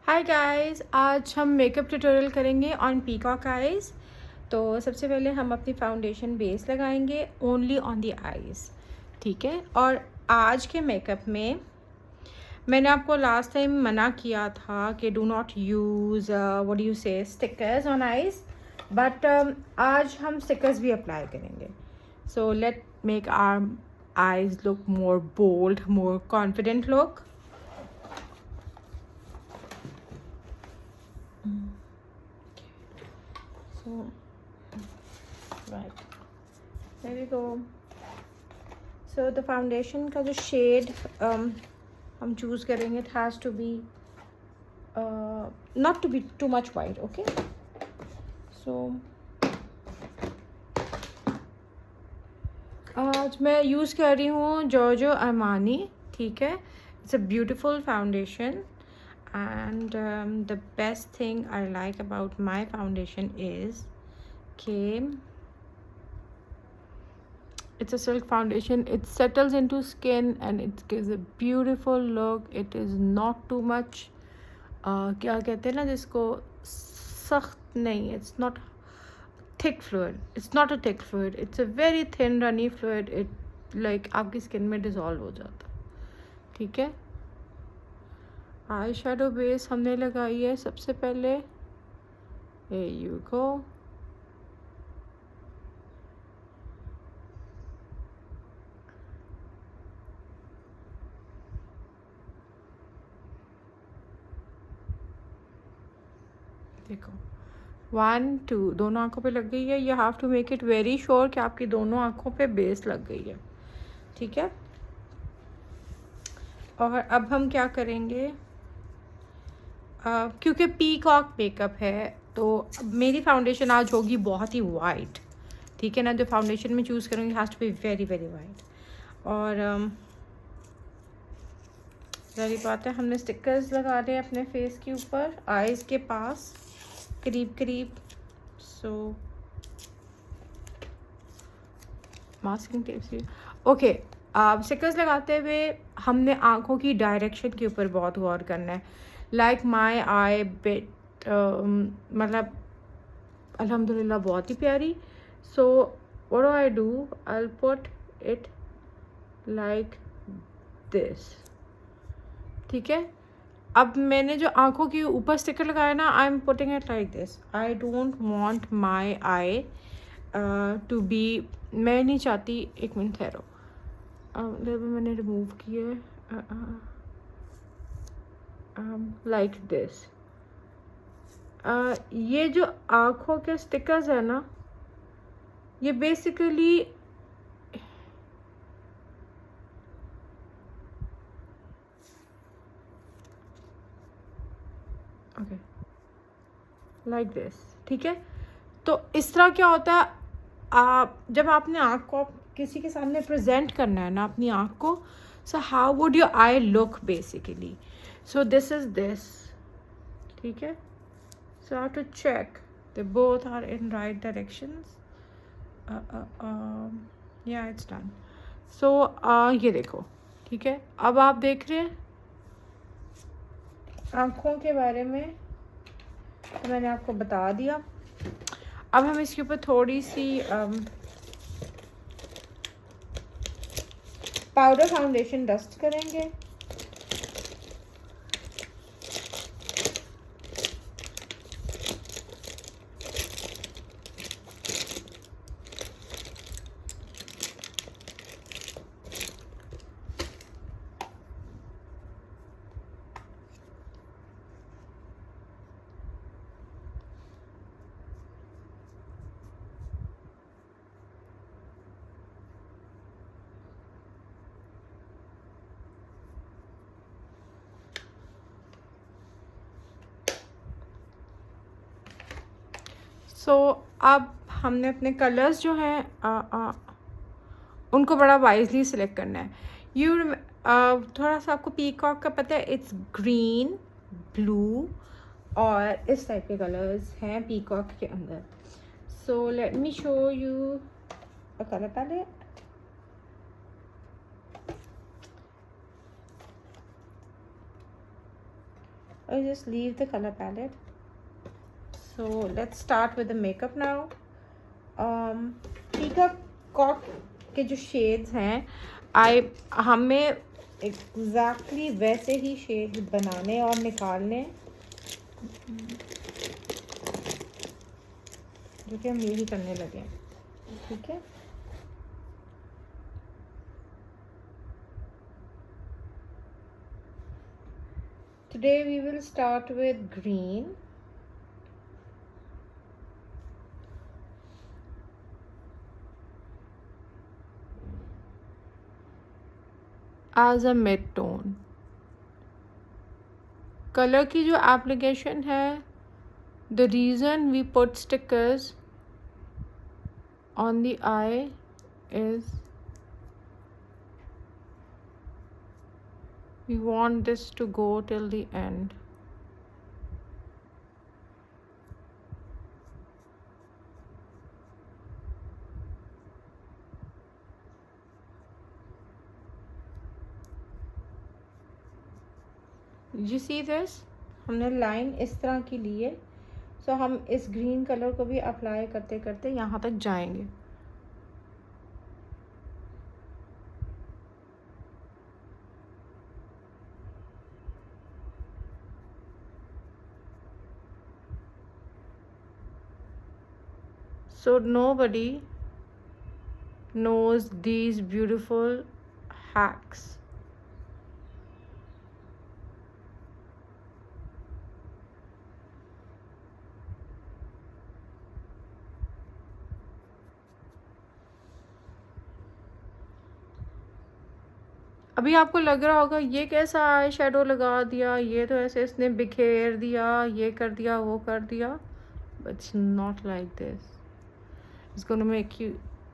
Hi guys, आज हम makeup tutorial करेंगे ऑन पीकॉक आइज़। तो सबसे पहले हम अपनी फाउंडेशन बेस लगाएंगे ओनली ऑन द आइज़, ठीक है। और आज के मेकअप में मैंने आपको लास्ट टाइम मना किया था कि do not use what you say stickers on eyes, but आज हम स्टिकर्स भी अप्लाई करेंगे। So let make our eyes look more bold, more confident look. So, right, there we go. So the foundation का जो shade हम choose करेंगे, it has to be not to be too much white, okay? So आज मैं use कर रही हूँ जॉर्जो Armani, ठीक है। It's a beautiful foundation and the best thing I like about my foundation is कि it's a silk foundation. It settles into skin and it gives a beautiful look. It is not too much क्या कहते हैं ना जिसको, सख्त नहीं, it's not thick fluid. It's not a thick fluid. It's a very thin runny fluid. It like आपकी skin में dissolve हो जाता, ठीक है। आई शेडो बेस हमने लगाई है सबसे पहले। Here you go. देखो 1 2 दोनों आँखों पे लग गई है। You have to make it very sure कि आपकी दोनों आँखों पे बेस लग गई है, ठीक है। और अब हम क्या करेंगे, क्योंकि पीकॉक मेकअप है तो मेरी फाउंडेशन आज होगी बहुत ही वाइट, ठीक है ना। जो फाउंडेशन में चूज़ करूँगी has to be very very white. और जारी बात है, हमने स्टिकर्स लगा लिए अपने फेस के ऊपर, आईज़ के पास करीब करीब। सो मास्किंग टेप से ओके। स्टिकर्स लगाते हुए हमने आँखों की डायरेक्शन के ऊपर बहुत गौर करना है। लाइक माई आई बिट, मतलब अल्हम्दुलिल्लाह बहुत ही प्यारी। So what do I do, I will put it like this, ठीक है। अब मैंने जो आँखों के ऊपर स्टिकर लगाया ना, I am putting it like this. I don't want my eye to be, मैं नहीं चाहती, एक मिनट ठहरो, मैंने रिमूव किया लाइक दिस। ये जो आँखों के स्टिकर्स है ना, ये बेसिकली ओके लाइक दिस, ठीक है। तो इस तरह क्या होता है, आप जब आपने आँख को किसी के सामने प्रेजेंट करना है ना अपनी आँख को, so how would your eye look basically. So this is this, ठीक है। So I have to check they both are in right directions. या इट्स डन। सो ये देखो, ठीक है। अब आप देख रहे हैं आँखों के बारे में तो मैंने आपको बता दिया। अब हम इसके ऊपर थोड़ी सी पाउडर फाउंडेशन डस्ट करेंगे। सो अब हमने अपने कलर्स जो हैं उनको बड़ा वाइजली सिलेक्ट करना है। थोड़ा सा आपको पीकॉक का पता है, इट्स ग्रीन, ब्लू और इस टाइप के कलर्स हैं पीकॉक के अंदर। So let me show you a colour palette. I just leave the color palette. So let's start with the makeup now. Peacock के जो शेड्स हैं हमें एग्जैक्टली वैसे ही शेड बनाने और निकालने, जो कि हम यही करने लगे हैं. ठीक है. Today we will start with green. As a mid tone. Colour की जो एप्लीकेशन है, the reason we put stickers on the eye is we want this to go till the end. You see this? हमने line इस तरह की ली है. सो हम इस ग्रीन कलर को भी अप्लाई करते करते यहाँ तक जाएंगे. So nobody knows these beautiful hacks. अभी आपको लग रहा होगा ये कैसा आई शेडो लगा दिया, ये तो ऐसे इसने बिखेर दिया, ये कर दिया, वो कर दिया. But it's not like this. It's gonna make you,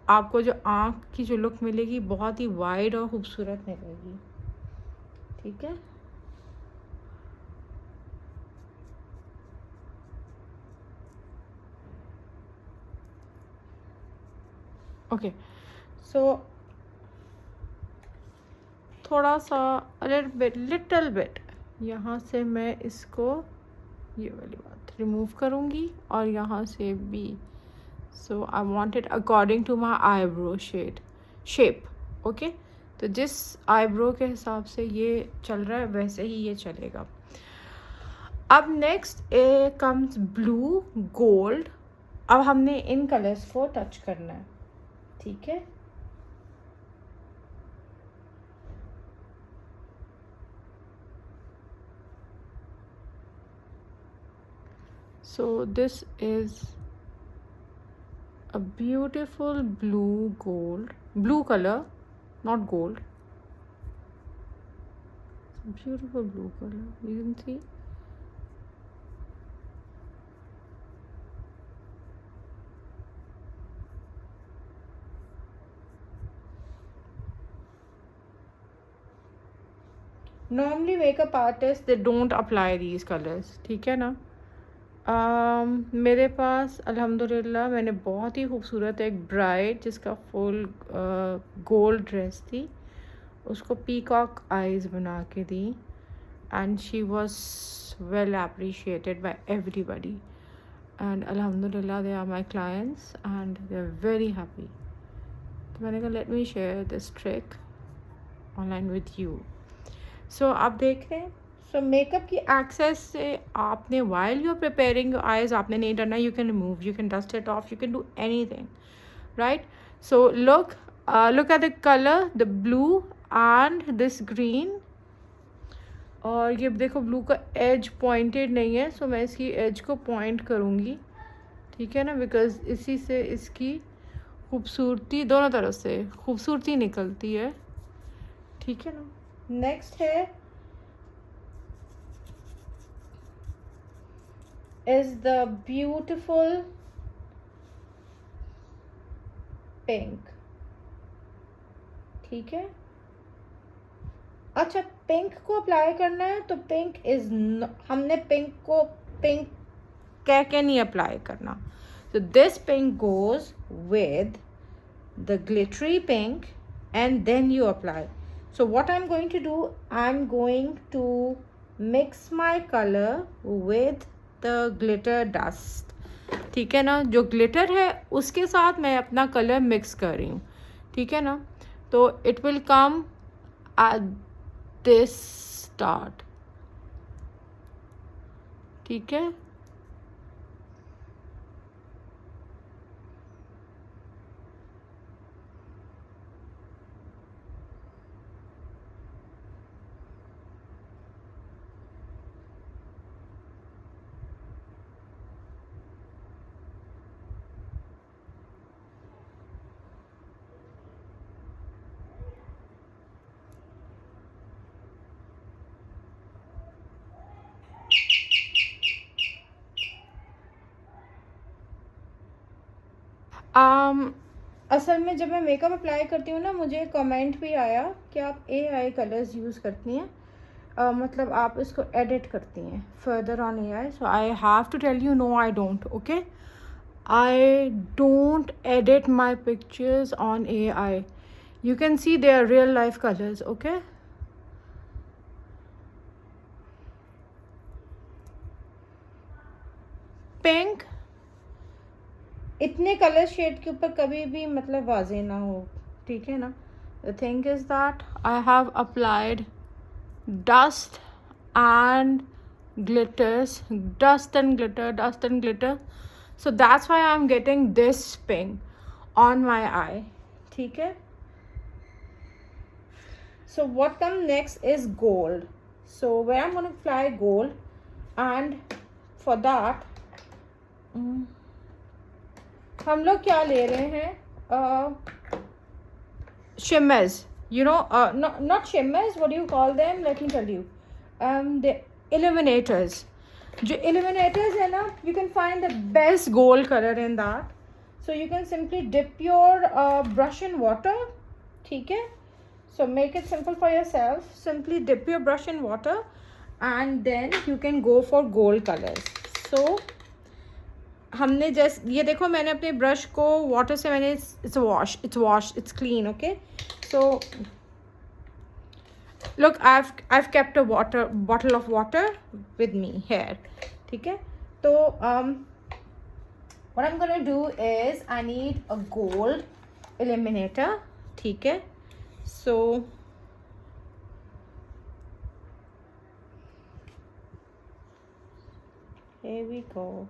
आपको जो आँख की जो लुक मिलेगी बहुत ही वाइड और खूबसूरत मिलेगी. ठीक है. ओके. सो थोड़ा सा लिटिल बिट यहाँ से मैं इसको ये वाली बात रिमूव करूँगी और यहाँ से भी. So I want it according to my eyebrow shape. Okay. तो जिस आईब्रो के हिसाब से ये चल रहा है वैसे ही ये चलेगा. अब नेक्स्ट कम्स ब्लू गोल्ड. अब हमने इन कलर्स को टच करना है. ठीक है. So this is a beautiful blue color, not gold. It's a beautiful blue color. You can see. Normally makeup artists, they don't apply these colors. ठीक है ना. मेरे पास अल्हम्दुलिल्लाह मैंने बहुत ही खूबसूरत एक ब्राइड जिसका फुल गोल्ड ड्रेस थी, उसको पीकॉक आइज़ बना के दी. And she was well appreciated by everybody. And अल्हम्दुलिल्लाह they are my clients and they are very happy. तो मैंने कहा let me share this trick online with you. So आप देख रहे हैं. सो मेकअप की एक्सेस से आपने while you are preparing your eyes आपने नहीं डरना. You can remove, you can dust it off, you can do anything. Right. So look at the colour, the blue and this green. और ये देखो blue का as pointed नहीं है, सो मैं इसकी एज को पॉइंट करूँगी. ठीक है ना. बिकॉज इसी से इसकी खूबसूरती दोनों तरफ से खूबसूरती निकलती है. ठीक है ना. नेक्स्ट है is the beautiful pink. ठीक है. अच्छा, पिंक को अप्लाई करना है तो पिंक इज हमने पिंक को पिंक कह के नहीं अप्लाई करना. so this pink goes with the glittery pink and then you apply. So what I'm going to do, I'm going to mix my colour with the glitter dust. ठीक है ना, जो glitter है उसके साथ मैं अपना कलर मिक्स कर रही हूँ। ठीक है ना, तो it will come at this start. ठीक है, असल में जब मैं मेकअप अप्लाई करती हूँ ना, मुझे कमेंट भी आया कि आप AI कलर्स यूज़ करती हैं, मतलब आप इसको एडिट करती हैं further on AI। So I have to tell you, no I don't. Okay, I don't edit my pictures on AI. You can see they are real life colors. Okay, pink इतने colour shade के ऊपर कभी भी मतलब वाजे ना हो। ठीक है ना, the thing is that I have applied dust and glitters, dust and glitter, dust and glitter, so that's why I'm getting this pink on my eye. ठीक है, so what comes next is gold. So where I'm going to apply gold, and for that हम लोग क्या ले रहे हैं, shimmers, you know, not shimmers, what do you call them, let me tell you, the illuminators. जो illuminators है ना, you can find the best gold color in that. So you can simply dip your brush in water. ठीक है, so make it simple for yourself. Simply dip your brush in water and then you can go for gold colors. So हमने just ये देखो, मैंने अपने brush को water से मैंने it's wash it's clean. Okay, so look, I have kept a water bottle of water with me here. ठीक है, तो what I am gonna do is I need a gold illuminator. ठीक है, सो here we go.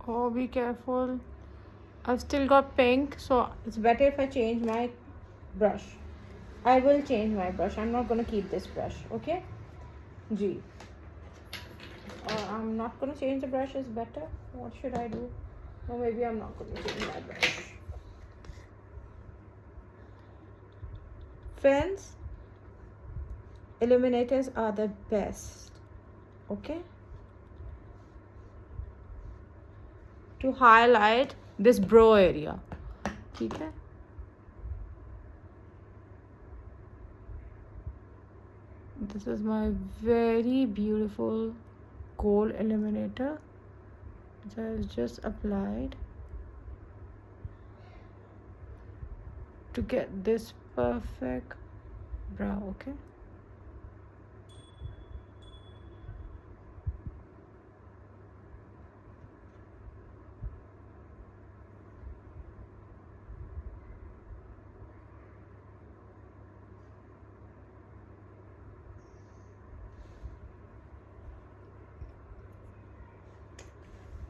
Oh, be careful. I've still got pink, so it's better if I change my brush. I will change my brush. I'm not going to keep this brush. Okay? G. I'm not going to change the brush is better. What should I do? Or maybe I'm not going to change my brush. Friends, illuminators are the best. Okay? To highlight this brow area. ठीक है, this is my very beautiful gold illuminator which I have just applied to get this perfect brow. Okay,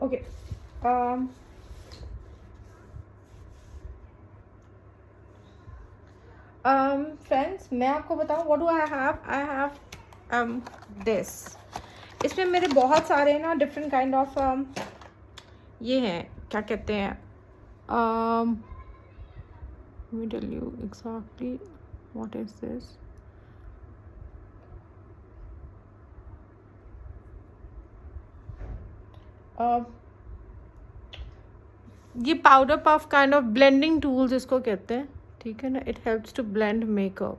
okay. Friends, मैं आपको बताऊं what do I have this. इसमें मेरे बहुत सारे ना डिफरेंट काइंड ऑफ ये हैं, क्या कहते हैं, me tell you exactly what is this. ये powder puff kind of blending tools इसको कहते हैं, ठीक है ना. It helps to blend makeup.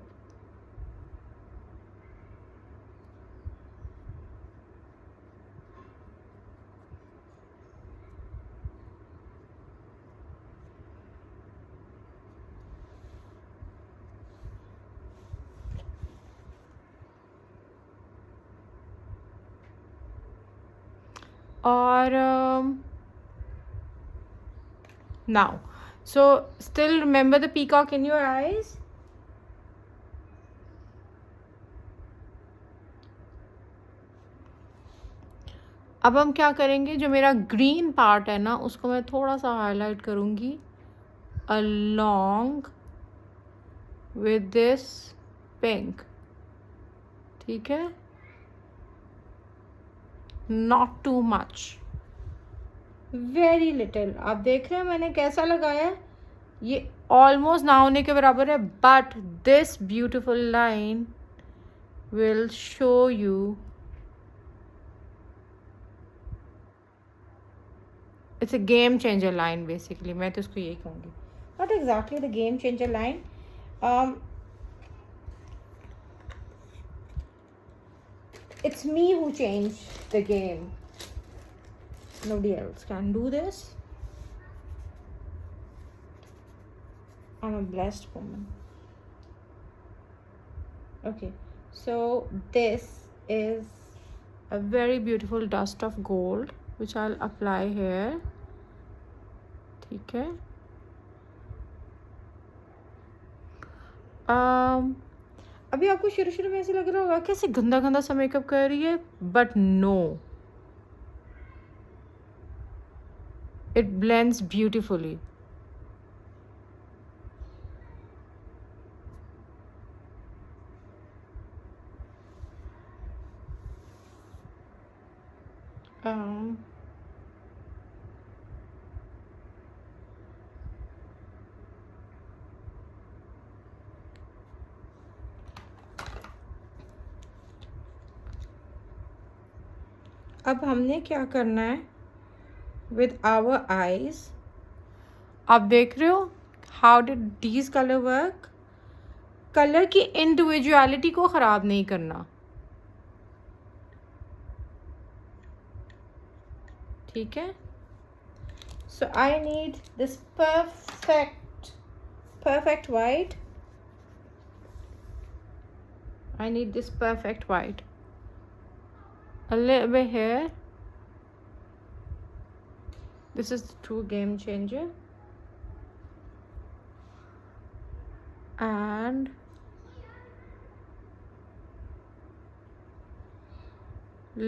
और now, so still remember the peacock in your eyes. अब हम क्या करेंगे, जो मेरा ग्रीन पार्ट है ना उसको मैं थोड़ा सा हाईलाइट करूँगी along with this pink, ठीक है. Not too much, very little. आप देख रहे हैं मैंने कैसा लगाया, ये ऑलमोस्ट ना होने के बराबर है, but this beautiful line will show you. It's a game changer line basically, मैं तो इसको यही कहूँगी. Not exactly the game changer line. It's me who changed the game. Nobody else can do this. I'm a blessed woman. Okay, so this is a very beautiful dust of gold which I'll apply here. ठीक है. अभी आपको शुरू शुरू में ऐसे लग रहा होगा कैसे गंदा गंदा सा मेकअप कर रही है, but no, it blends beautifully. अब हमने क्या करना है विद आवर आईज. आप देख रहे हो how did these colour work. Colour की इंडिविजुअलिटी को ख़राब नहीं करना, ठीक है. So I need this perfect white. I need this perfect white. A little bit here. This is the true game changer. And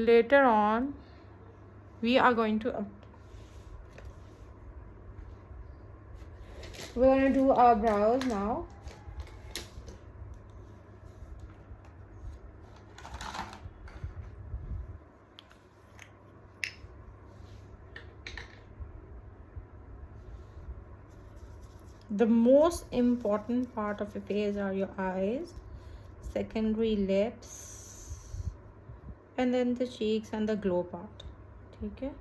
later on we are going to we're going to do our brows now. The most important part of your face are your eyes, secondary lips, and then the cheeks and the glow part. ठीक है.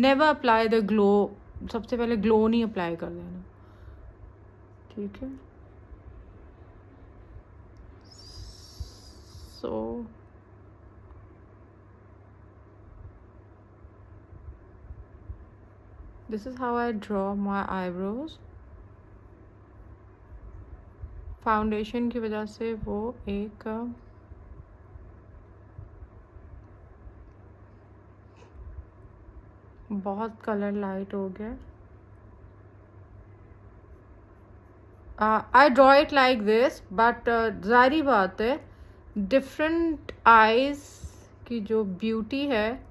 Never apply the glow. सबसे पहले glow नहीं apply कर देना, ठीक है. So this is how I draw my eyebrows. Foundation की वजह से वो एक बहुत कलर लाइट हो गया. I draw it like this, but ज़ाहिर बात है डिफरेंट आईज की जो ब्यूटी है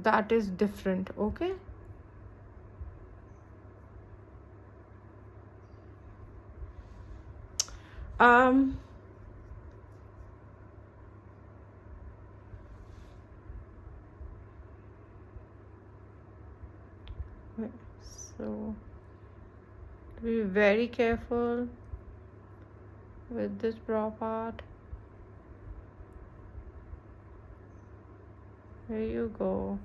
that is different. Okay, So be very careful with this brow part. There you go.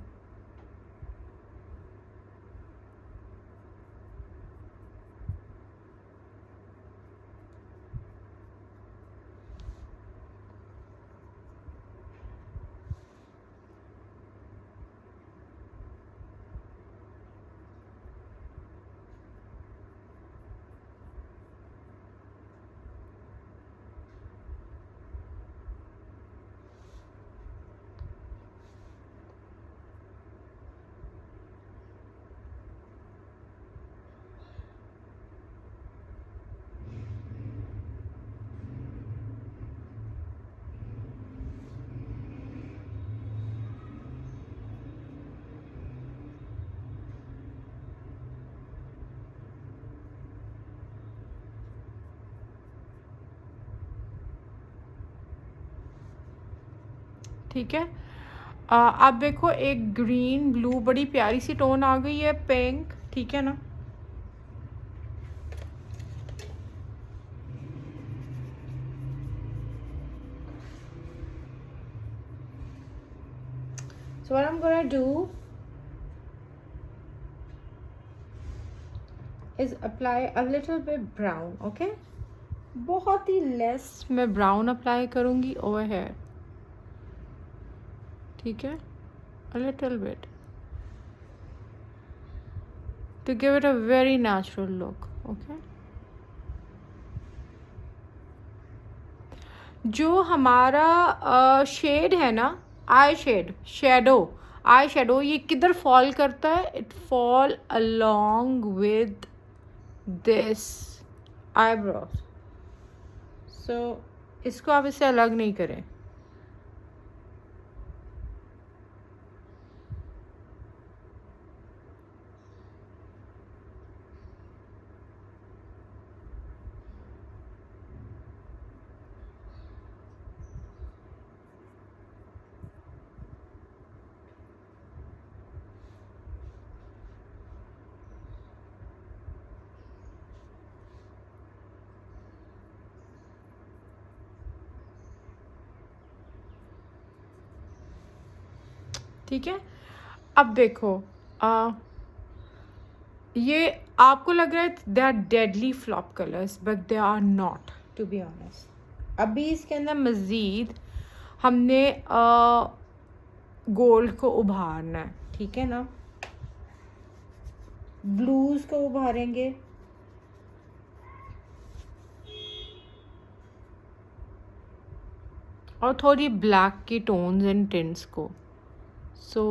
ठीक है। आप देखो एक ग्रीन ब्लू बड़ी प्यारी सी टोन आ गई है, पिंक, ठीक है ना। So what I'm gonna do is apply a little bit brown, okay? बहुत ही लेस मैं ब्राउन अप्लाई करूँगी ओवर हेयर, ठीक है, a little bit to give it a very natural look, okay? जो हमारा शेड है ना, आई शेडो, ये किधर फॉल करता है? It fall along with this eyebrows. So इसको आप इससे अलग नहीं करें। ठीक है, अब देखो ये आपको लग रहा है they are deadly flop colours, but they are not, to be honest. अभी इसके अंदर मज़ीद हमने गोल्ड को उभारना है, ठीक है ना, ब्लूज को उभारेंगे, और थोड़ी ब्लैक की टोन्स एंड टिंट्स को। सो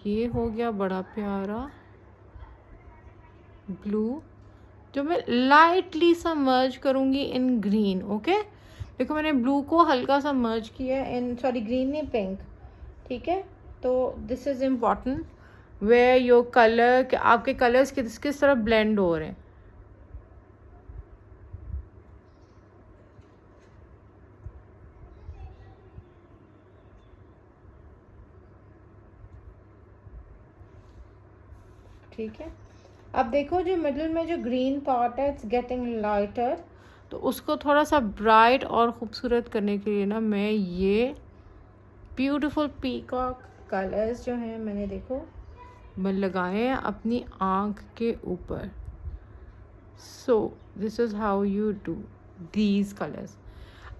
ये हो गया बड़ा प्यारा ब्लू, जो मैं लाइटली सा मर्ज करूँगी इन ग्रीन, ओके। देखो मैंने ब्लू को हल्का सा मर्ज किया इन, सॉरी ग्रीन नहीं, पिंक, ठीक है। तो this is important where your colour, आपके कलर्स किस किस तरह ब्लेंड हो रहे हैं। ठीक है, अब देखो जो मिडिल में जो ग्रीन पार्ट है, इट्स गेटिंग लाइटर, तो उसको थोड़ा सा ब्राइट और ख़ूबसूरत करने के लिए ना मैं ये ब्यूटीफुल पीकॉक कलर्स जो हैं मैंने देखो मैं लगाए हैं अपनी आँख के ऊपर। So this is how you do these colours.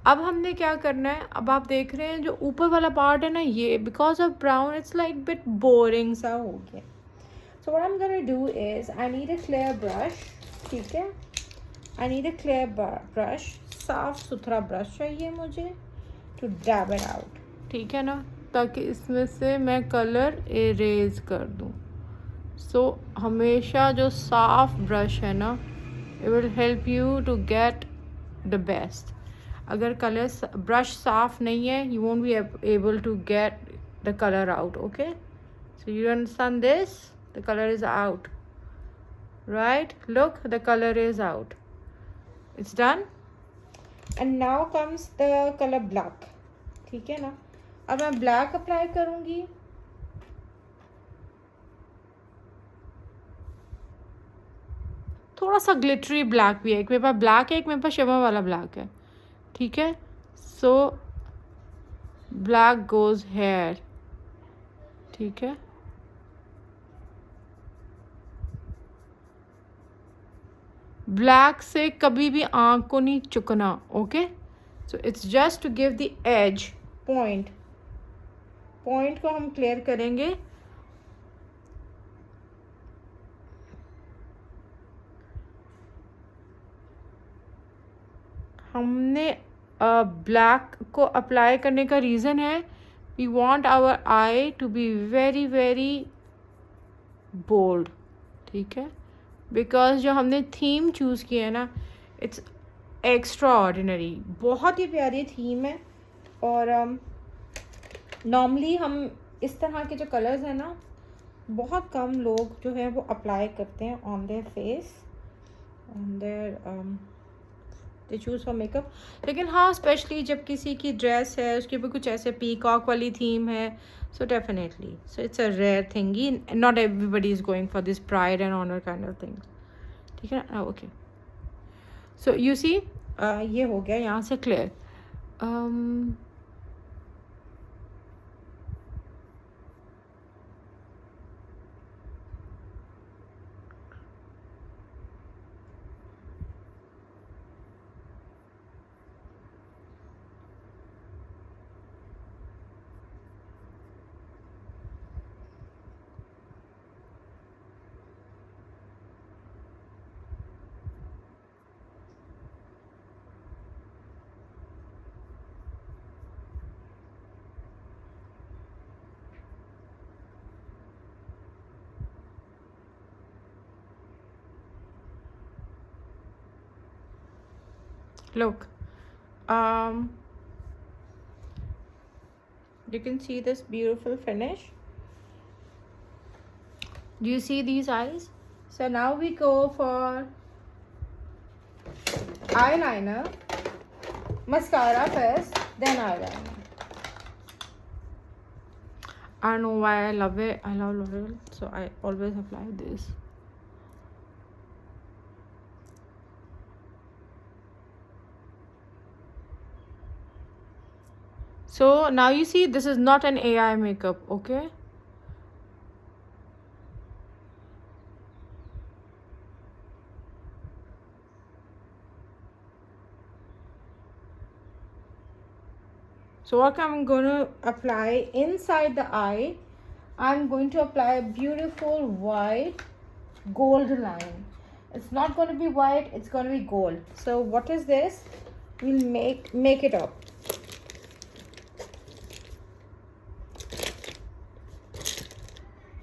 अब हमने क्या करना है, अब आप देख रहे हैं जो ऊपर वाला पार्ट है ना, ये because of brown it's like bit boring सा हो गया। So what I'm gonna do is I need a clear brush, ठीक है, I need a clear brush, साफ सुथरा ब्रश चाहिए मुझे to dab it out, ठीक है ना, ताकि इसमें से मैं कलर इरेज कर दूँ। So हमेशा जो साफ ब्रश है ना, it will help you to get the best. अगर कलर ब्रश साफ नहीं है, you won't be able to get the color out, okay? So you understand this? The color is out, right? Look, the color is out. It's done. And now comes the color black, ठीक है ना। अब मैं black apply करूँगी, थोड़ा सा glittery black भी है, एक मेरे पास ब्लैक है, एक मेरे पास शिमर वाला ब्लैक है, ठीक है। सो ब्लैक गोज हेयर, ठीक है। ब्लैक से कभी भी आँख को नहीं चुकना, okay. So it's just to give the edge, point को हम क्लियर करेंगे। हमने ब्लैक को अप्लाई करने का रीज़न है, we want our eye to be very very bold, ठीक है। बिकॉज जो हमने थीम चूज़ की है ना, इट्स एक्स्ट्रा ऑर्डिनरी, बहुत ही प्यारी थीम है। और नॉर्मली हम इस तरह के जो कलर्स हैं ना, बहुत कम लोग जो है वो अप्लाई करते हैं on their face, on their they choose for makeup. लेकिन हाँ, स्पेशली जब किसी की ड्रेस है उसके ऊपर कुछ ऐसे पीकॉक वाली थीम है, so definitely, so it's a rare thingy, not everybody is going for this pride and honour kind of things, ठीक है ना, ओके। सो यू सी, ये हो गया यहाँ से clear. Look, you can see this beautiful finish. Do you see these eyes? So now we go for eyeliner, mascara first, then eyeliner. I don't know why I love it. I love L'Oreal, so I always apply this. So now you see, this is not an AI makeup, okay? So what I'm going to apply inside the eye, I'm going to apply a beautiful white gold line. It's not going to be white, it's going to be gold. So what is this? We'll make it up.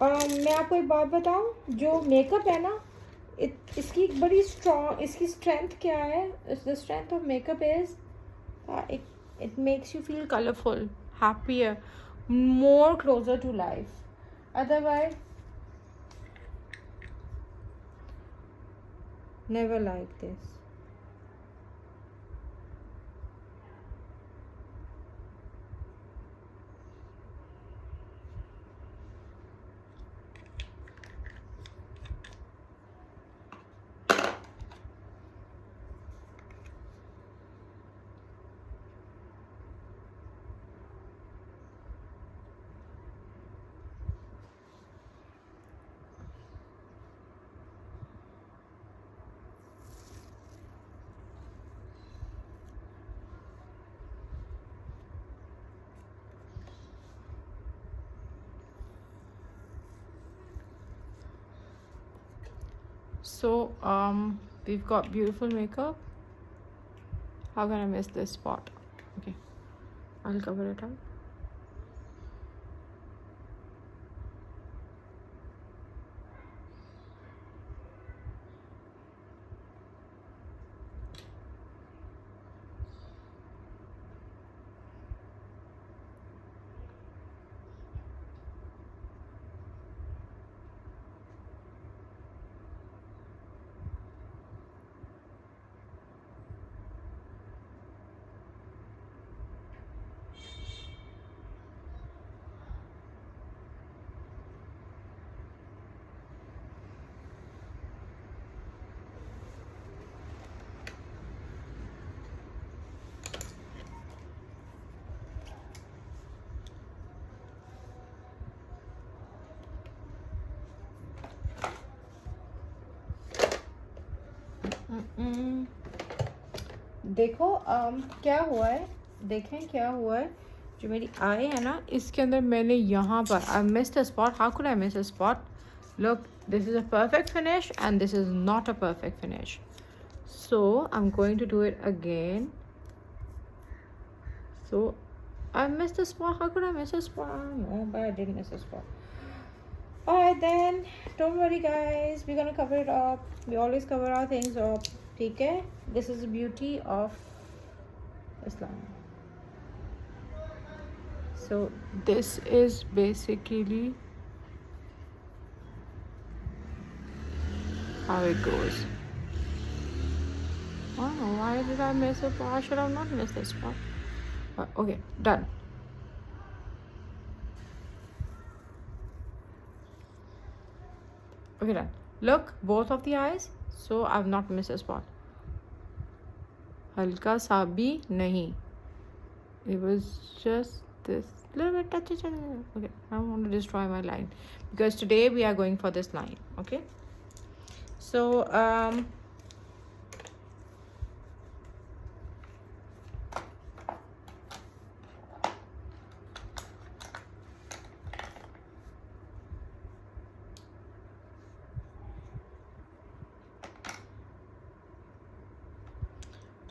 मैं आपको एक बात बताऊं, जो makeup है ना, इसकी एक बड़ी स्ट्रॉन्ग, इसकी स्ट्रेंथ क्या है? The strength of makeup is it makes you feel colorful, happier, more closer to life. Otherwise, never like this. So we've got beautiful makeup. How can I miss this spot? Okay, I'll cover it up. देखो क्या हुआ है, देखें क्या हुआ है। जो मेरी आई है ना, इसके अंदर मैंने यहाँ पर I missed a spot. How could I miss a spot? Look, this is a perfect finish and this is not a perfect finish. So I'm going to do it again. So I missed a spot. How could I miss a spot? I don't know, but I did miss a spot. Alright then, don't worry guys, we're gonna cover it up. We always cover our things up. Okay? This is the beauty of Islam. So this is basically how it goes. Oh, why did I miss a spot? I should have not missed this spot. Okay, done. Okay, done. Look, both of the eyes. So I've not missed a spot. हल्का सा भी नहीं. It was just this little bit touchy. Okay, I don't want to destroy my line because today we are going for this line. Okay, so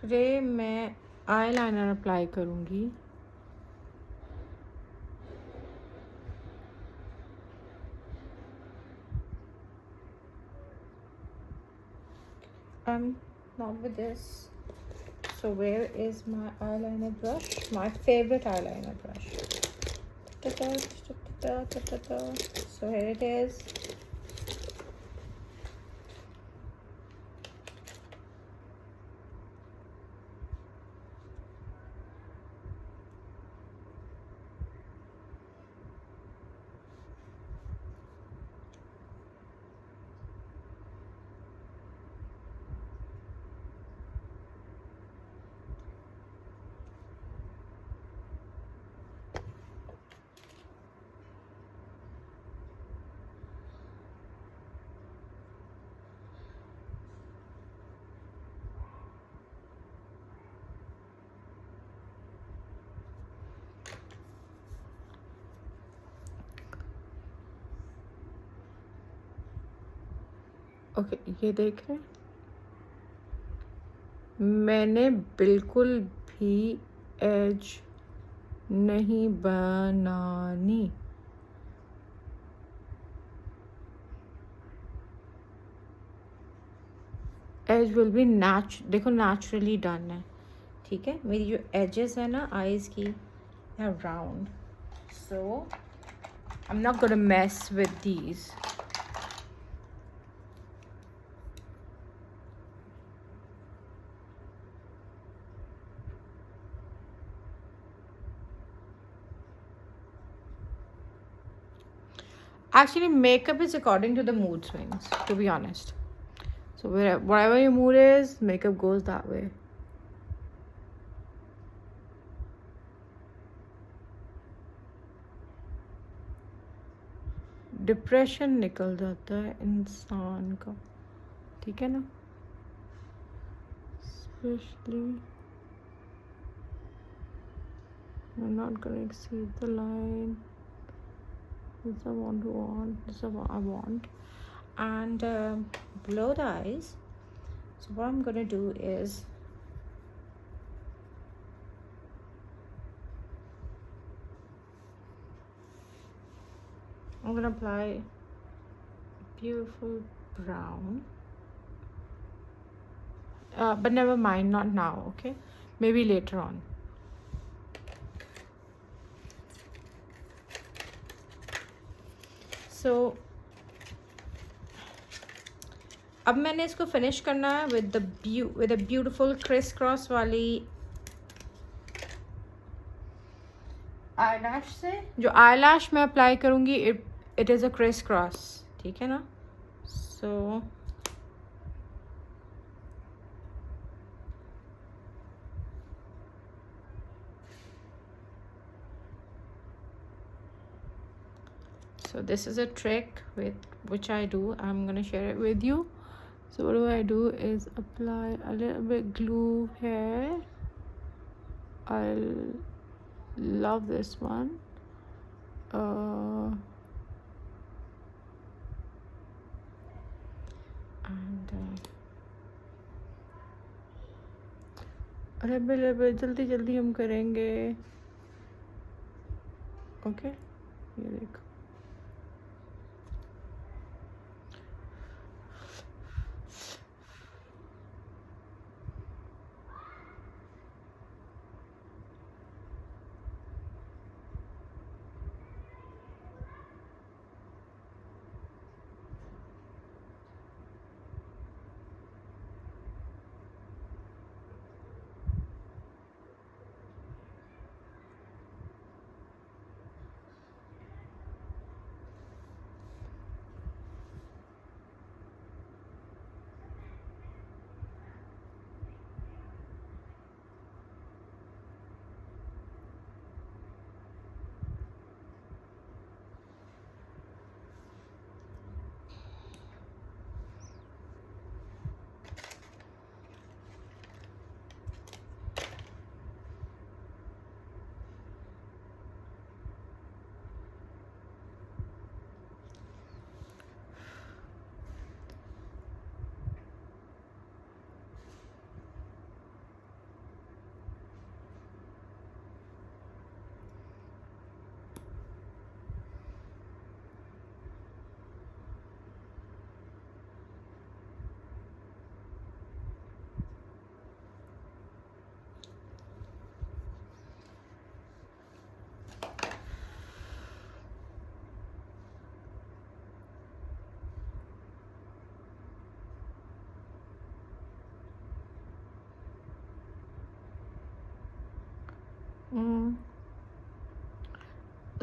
today मैं eyeliner apply करूँगी. Not with this. So where is my eyeliner brush? My favorite eyeliner brush. So here it is. Okay ये देख रहे हैं, मैंने बिल्कुल भी as नहीं बनानी. एज विल बी देखो नेचुरली डन है. ठीक है, मेरी जो एजेस है ना आईज की round. So I am not gonna mess with these. Actually, makeup is according to the mood swings, to be honest. So whatever your mood is, makeup goes that way. Depression निकल जाता है इंसान का. ठीक है ना? Especially I'm not gonna exceed the line. This I want. This is what I want. And below the eyes. So what I'm gonna do is I'm gonna apply beautiful brown. But never mind, not now. Okay, maybe later on. So अब मैंने इसको finish करना है with a beautiful criss cross वाली eyelash से. जो eyelash मैं apply करूँगी it is a criss cross. ठीक है ना? So this is a trick with which I do. I'm gonna share it with you. So what I do is apply a little bit glue here. I love this one. And अरे जल्दी जल्दी हम करेंगे. Okay, ये देखो.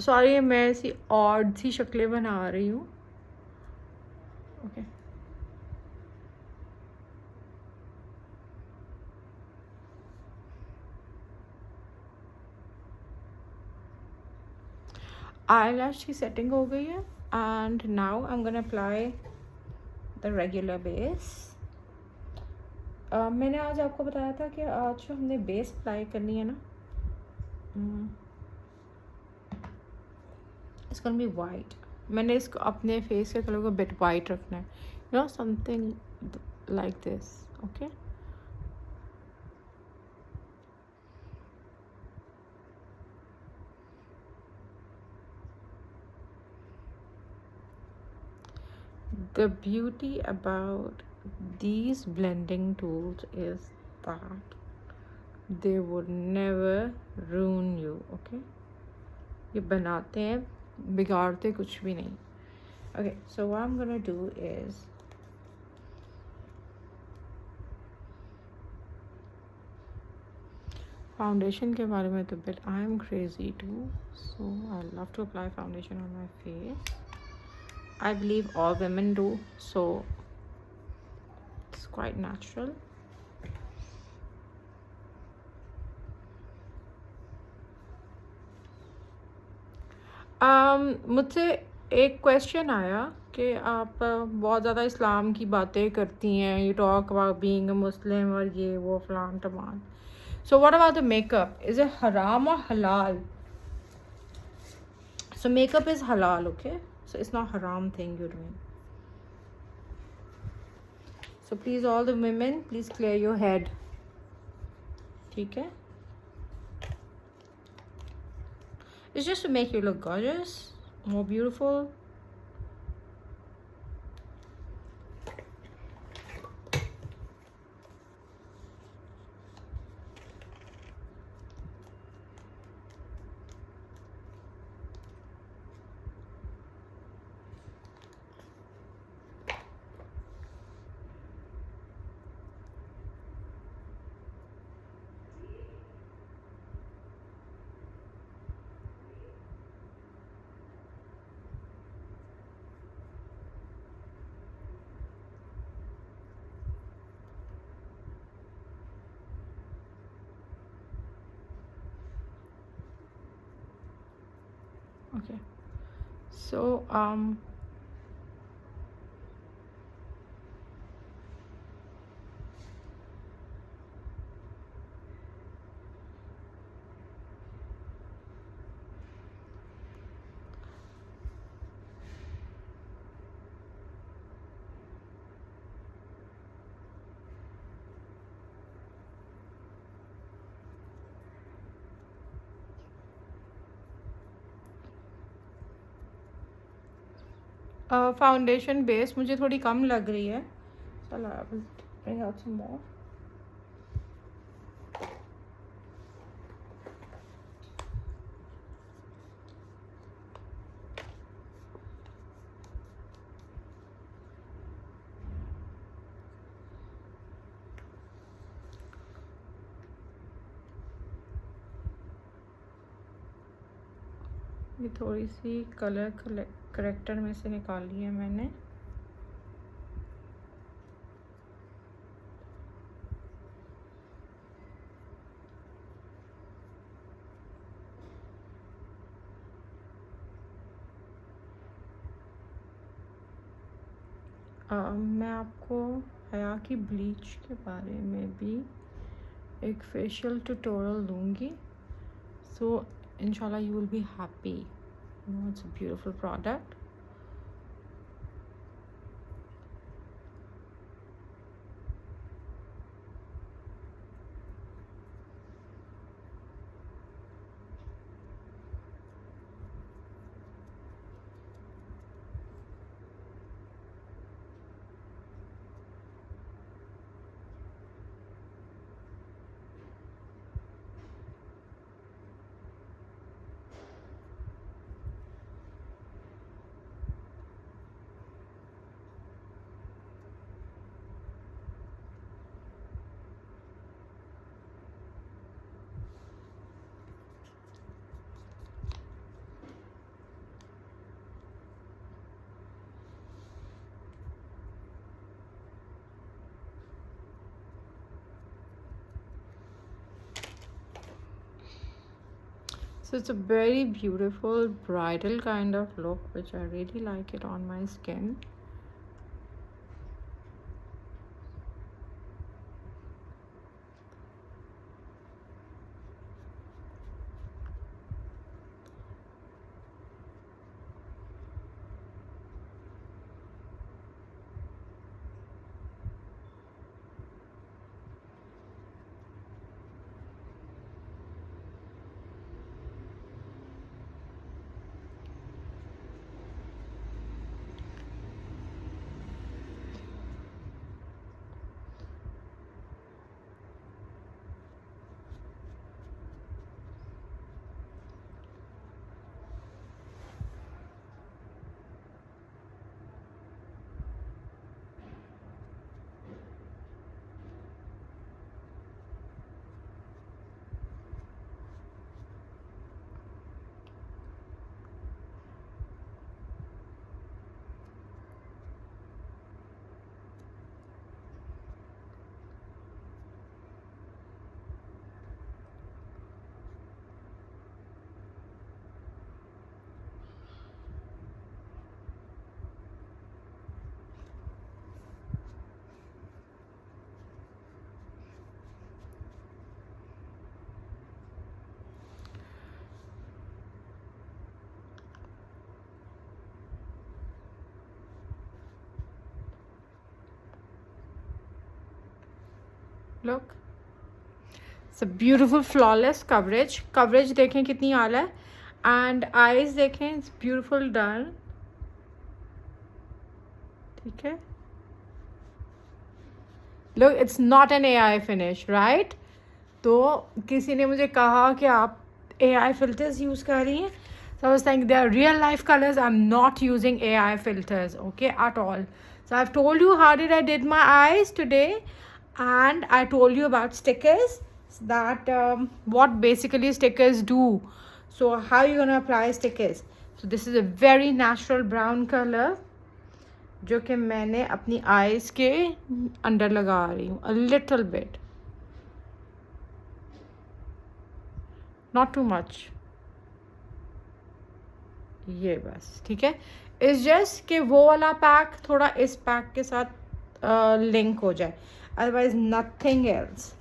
Sorry, मैं ऐसी odd सी शक्लें बना रही हूँ. ओके. eyelash की सेटिंग हो गई है. And now I am gonna apply the regular base. मैंने आज आपको बताया था कि आज जो हमने बेस अप्लाई करनी है ना, इट्स गोना बी वाइट. मैंने इसको अपने फेस के कलर को बिट वाइट रखना है, you know, something like this. Okay. The beauty about these blending tools is that they would never ruin you. Okay, ये बनाते हैं, बिगाड़ते कुछ भी नहीं. Okay, so what I'm gonna do is foundation के बारे में तो bit I am crazy too, so I love to apply foundation on my face. I believe all women do, so it's quite natural. मुझसे एक question आया कि आप बहुत ज़्यादा इस्लाम की बातें करती हैं, you talk about being a Muslim और ये वो फलान टमान. So what about the makeup, is it हराम और हलाल? So makeup is halal, okay? So it's not haram thing you're doing. So please, all the women, please clear your head. Okay? It's just to make you look gorgeous, more beautiful. Okay, so foundation base मुझे थोड़ी कम लग रही है. चलो I will bring out some more. ये थोड़ी सी colour corrector में से निकाली है मैंने. मैं आपको हया की ब्लीच के बारे में भी एक फेशियल ट्यूटोरियल दूंगी. सो इंशाल्लाह you will be happy. It's a beautiful product. So it's a very beautiful bridal kind of look, which I really like it on my skin. Look, it's a beautiful flawless coverage. Coverage देखें कितनी आला है. And eyes देखें, it's beautiful done. ठीक है. Look, it's not an AI finish, right? तो किसी ने मुझे कहा कि आप AI filters use कर रही हैं. So I was saying they are real life colors. I'm not using AI filters, okay, at all. So I've told you how I did my eyes today, and I told you about stickers, that what basically stickers do. So how you gonna apply stickers? So this is a very natural brown color जो कि मैंने अपनी eyes के अंदर लगा रही हूँ, a little bit, not too much. ये बस ठीक है. इस जस्ट कि वो वाला पैक थोड़ा इस पैक के साथ लिंक हो जाए, अदरवाइज नथिंग एल्स.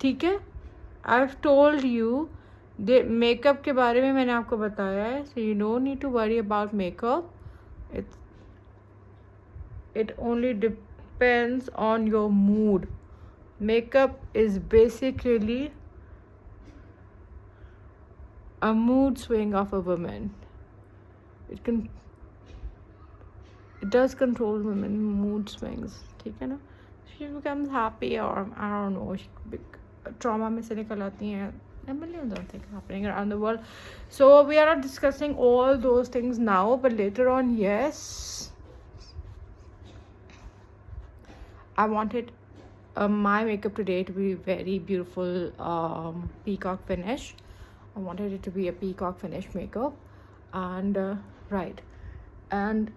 ठीक है. I have told you makeup के बारे में मैंने आपको बताया है. So you don't need to worry about makeup. it only depends on your mood. Makeup is basically a mood swing of a woman. It can it does control women mood swings, ठीक है ना. She becomes happy, or I don't know, she trauma में से निकल आती हैं. A million other things happening around the world. So we are not discussing all those things now, but later on, yes, I wanted my makeup today to be very beautiful, peacock finish. I wanted it to be a peacock finish makeup, and right, and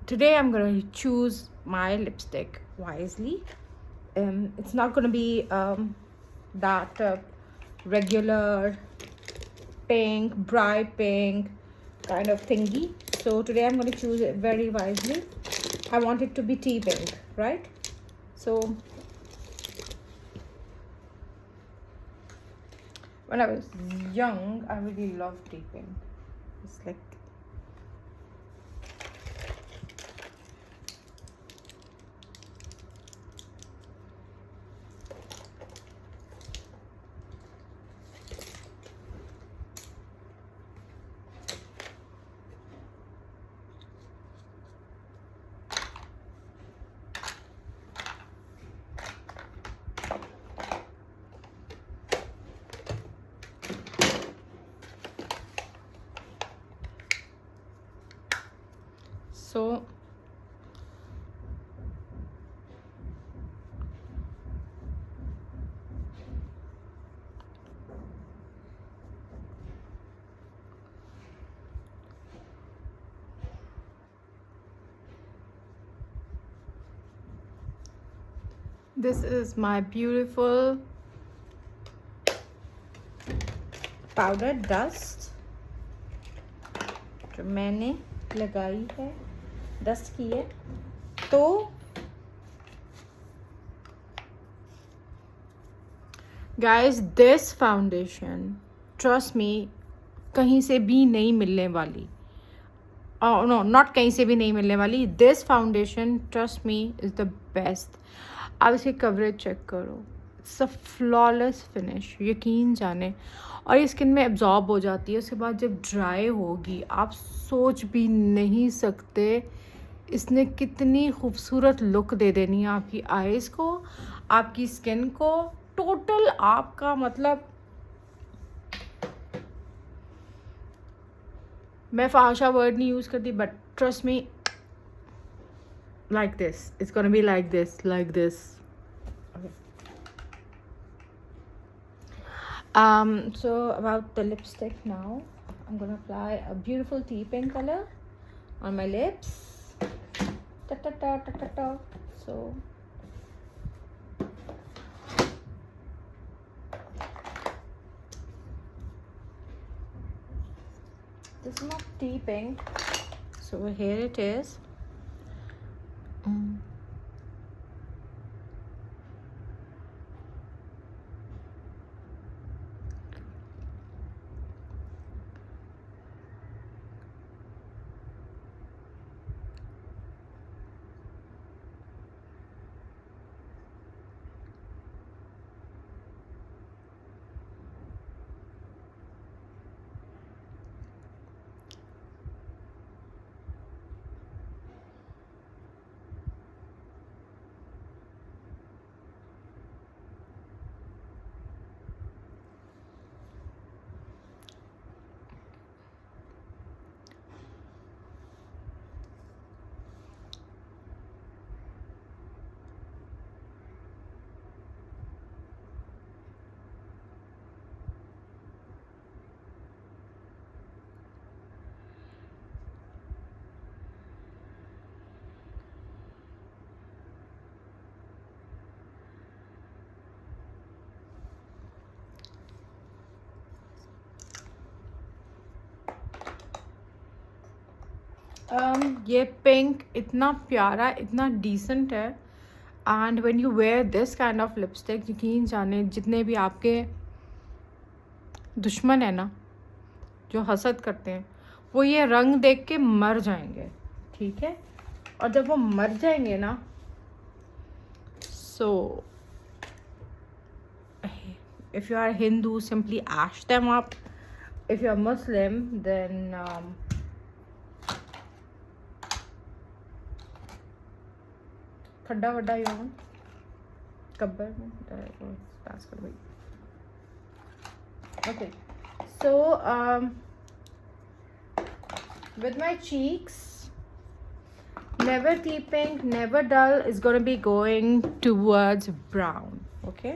today I'm gonna choose my lipstick wisely. It's not gonna be that regular pink, bright pink kind of thingy. So today I'm going to choose it very wisely. I want it to be tea pink, right? So when I was young, I really loved tea pink. It's like so. This is my beautiful powder dust जो मैंने लगाई है, dust की है. तो guys, this foundation, trust me, कहीं से भी नहीं मिलने वाली. Oh no, not कहीं से भी नहीं मिलने वाली. This foundation, trust me, is the best. आप इसकी कवरेज चेक करो. इट्स अ फ्लॉलेस फिनिश, यकीन जाने. और ये स्किन में एब्जॉर्ब हो जाती है. उसके बाद जब ड्राई होगी, आप सोच भी नहीं सकते इसने कितनी खूबसूरत लुक दे देनी है आपकी आईज़ को, आपकी स्किन को, टोटल आपका. मतलब मैं फाशा वर्ड नहीं यूज़ करती, but trust me, like this, it's gonna be like this. Okay. So about the lipstick now, I'm gonna apply a beautiful tea pink color on my lips. Ta ta ta ta ta ta. So this is not tea pink, so here it is. ये pink इतना प्यारा, इतना decent है. And when you wear this kind of lipstick, यकीन जाने जितने भी आपके दुश्मन है ना, जो हसद करते हैं, वो ये रंग देख के मर जाएंगे. ठीक है. और जब वो मर जाएंगे ना, so if you are Hindu, simply ash them up. if you're Muslim, then खड्डा वड्डा you know कब्बर में pass कर भाई. Okay, so with my cheeks, never deep pink, never dull, is going to be going towards brown. Okay,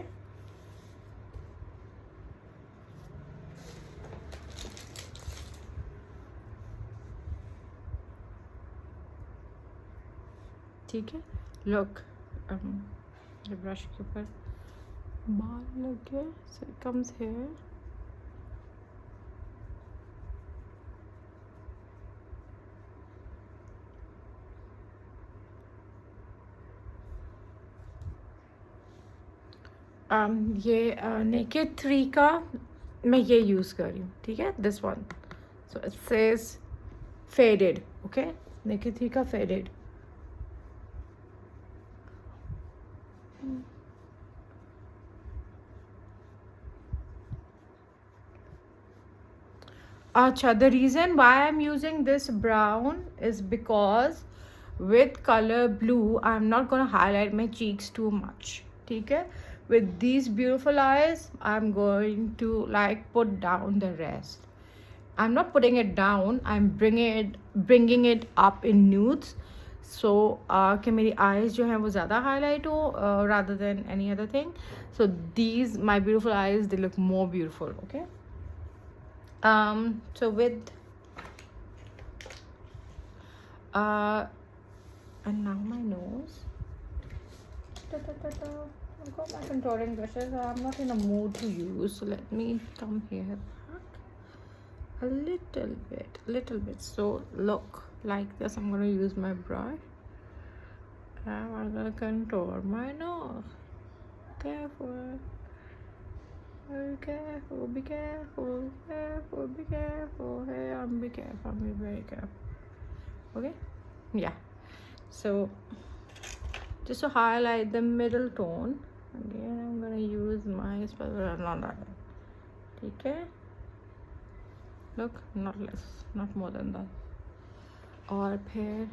ठीक है. Look, ये brush के ऊपर बाल लग गए, so it comes here. ये नेकेड 3 का मैं ये यूज़ कर रही हूँ, ठीक है. This one, so it says faded. Okay, naked 3 का फेडेड. अच्छा, the reason why I'm using this brown is because with color blue I'm not gonna highlight my cheeks too much. ठीक है, with these beautiful eyes I'm going to like put down the rest. I'm not putting it down, I'm bringing it up in nudes, so कि मेरी eyes जो हैं वो ज़्यादा highlight हो rather than any other thing. So these my beautiful eyes, they look more beautiful. Okay, so with and now my nose. I've got my contouring brushes. I'm not in a mood to use, so let me come here back a little bit. So look like this. I'm gonna use my brush and I'm gonna contour my nose. Careful. Be careful, be careful, careful, be careful. Hey, I'm be careful, I'm be very careful. Okay, yeah. So just to highlight the middle tone, again I'm gonna use my spatula. Okay, look, not less, not more than that. और फिर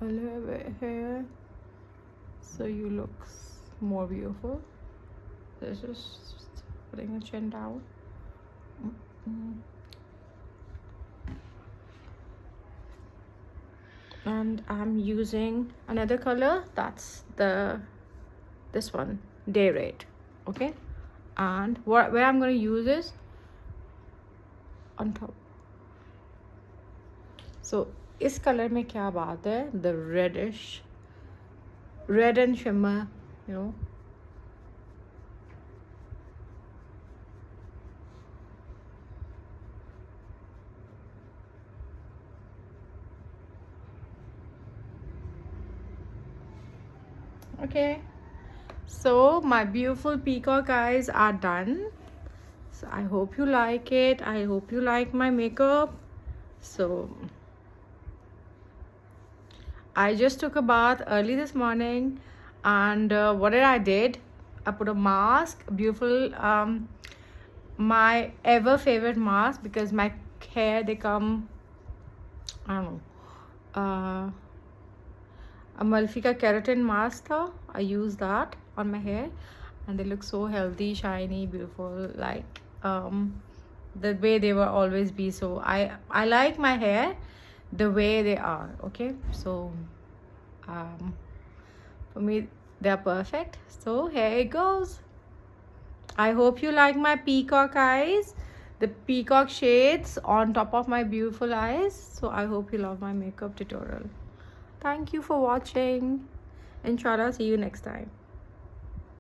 a little bit here, so you look more beautiful. This is putting the chin down. And I'm using another color, that's this one, Day Raid. Okay, and where I'm going to use is on top. So इस colour में क्या बात है, the red and shimmer, you know. Okay, so my beautiful peacock eyes are done. So I hope you like it. I hope you like my makeup. So I just took a bath early this morning, and what I did, I put a mask, beautiful, my ever favorite mask, because my hair, they come, I don't know, Amalfi ka keratin mask tha. I use that on my hair and they look so healthy, shiny, beautiful, like the way they will always be. So I like my hair the way they are. Okay, so for me they are perfect. So here it goes. I hope you like my peacock eyes, the peacock shades on top of my beautiful eyes. So I hope you love my makeup tutorial. Thank you for watching. Inshallah, see you next time.